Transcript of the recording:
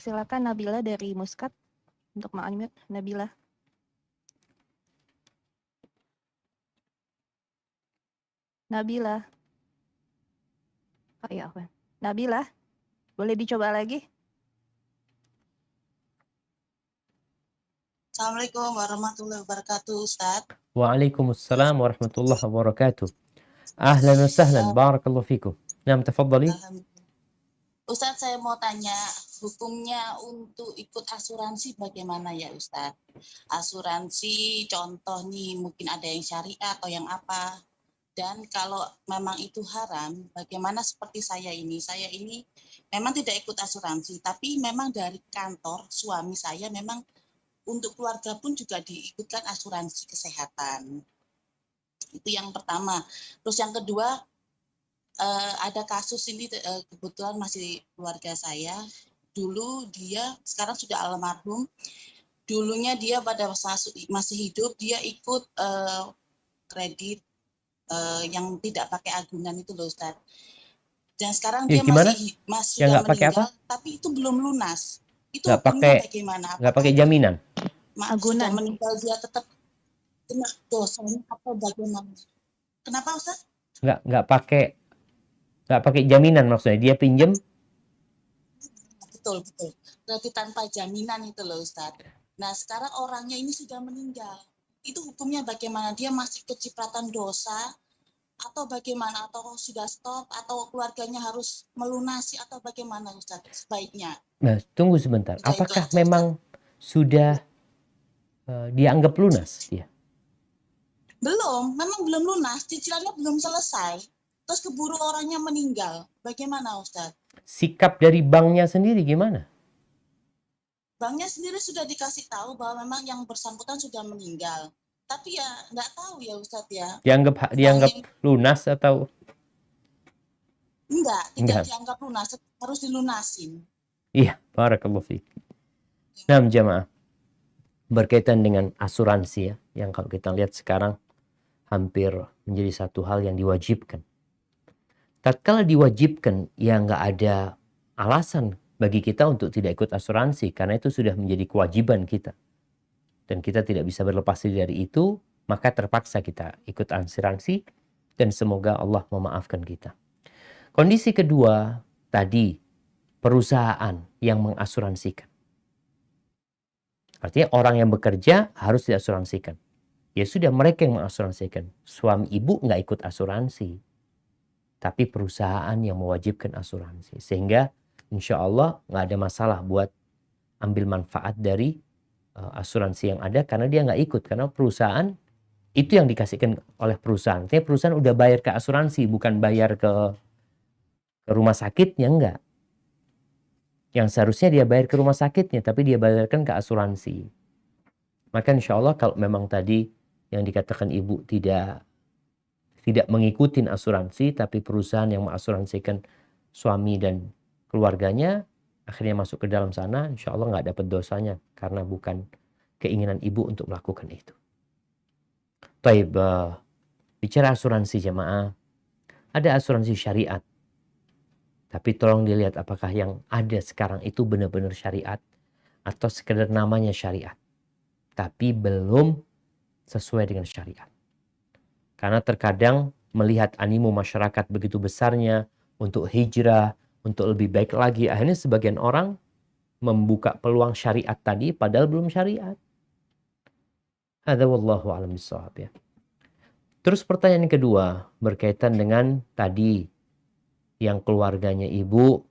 Silakan Nabila dari Muscat untuk unmute Nabila. Nabila. Oh iya, apa? Nabila, boleh dicoba lagi? Assalamualaikum warahmatullahi wabarakatuh, Ustaz. Waalaikumsalam warahmatullahi wabarakatuh. Ahlan wa sahlan, barakallahu fikum. Naam, tafadhali. Ustaz, saya mau tanya, hukumnya untuk ikut asuransi bagaimana ya, Ustaz? Asuransi, contoh nih, mungkin ada yang syariah atau yang apa? Dan kalau memang itu haram, bagaimana seperti saya ini? Saya ini memang tidak ikut asuransi, tapi memang dari kantor suami saya memang untuk keluarga pun juga diikutkan asuransi kesehatan. Itu yang pertama. Terus yang kedua, ada kasus ini kebetulan masih keluarga saya. Dulu dia, sekarang sudah almarhum. Dulunya dia pada masih hidup, dia ikut kredit yang tidak pakai agunan itu loh, Ustaz. Dan sekarang dia masih sudah meninggal, tapi itu belum lunas. Itu hukumnya bagaimana? Nggak pakai jaminan? Sudah meninggal dia tetap kena dosanya atau bagaimana? Kenapa, Ustaz? Nggak pakai jaminan maksudnya, dia pinjem? Betul. Berarti tanpa jaminan itu loh, Ustaz. Nah, sekarang orangnya ini sudah meninggal. Itu hukumnya bagaimana? Dia masih kecipratan dosa atau bagaimana? Atau sudah stop atau keluarganya harus melunasi atau bagaimana, Ustaz? Sebaiknya. Nah, tunggu sebentar. Apakah memang sudah dianggap lunas dia? Memang belum lunas. Cicilannya belum selesai. Terus keburu orangnya meninggal. Bagaimana, Ustaz? Sikap dari banknya sendiri gimana? Banknya sendiri sudah dikasih tahu bahwa memang yang bersangkutan sudah meninggal. Tapi ya nggak tahu ya, Ustaz ya. Dianggap lunas atau? Tidak dianggap lunas. Harus dilunasin. Iya, barakallahu fiik. Nah, jamaah. Berkaitan dengan asuransi ya, yang kalau kita lihat sekarang hampir menjadi satu hal yang diwajibkan. Tatkala diwajibkan, ya nggak ada alasan bagi kita untuk tidak ikut asuransi, karena itu sudah menjadi kewajiban kita. Dan kita tidak bisa berlepas diri dari itu, maka terpaksa kita ikut asuransi, dan semoga Allah memaafkan kita. Kondisi kedua, tadi perusahaan yang mengasuransikan. Artinya orang yang bekerja harus diasuransikan. Ya sudah, mereka yang mengasuransikan. Suami ibu nggak ikut asuransi. Tapi perusahaan yang mewajibkan asuransi. Sehingga insya Allah nggak ada masalah buat ambil manfaat dari asuransi yang ada. Karena dia nggak ikut. Karena perusahaan itu yang dikasihkan oleh perusahaan. Artinya perusahaan udah bayar ke asuransi. Bukan bayar ke rumah sakitnya, enggak. Yang seharusnya dia bayar ke rumah sakitnya. Tapi dia bayarkan ke asuransi. Maka insya Allah kalau memang tadi yang dikatakan ibu tidak mengikuti asuransi, tapi perusahaan yang mengasuransikan suami dan keluarganya akhirnya masuk ke dalam sana, insya Allah nggak dapat dosanya karena bukan keinginan ibu untuk melakukan itu. Taib, bicara asuransi jemaah, ada asuransi syariat, tapi tolong dilihat apakah yang ada sekarang itu benar-benar syariat atau sekedar namanya syariat, tapi belum sesuai dengan syariat. Karena terkadang melihat animo masyarakat begitu besarnya untuk hijrah, untuk lebih baik lagi, akhirnya sebagian orang membuka peluang syariat tadi padahal belum syariat. Hadza wallahu a'lam bishawab ya. Terus pertanyaan kedua berkaitan dengan tadi yang keluarganya ibu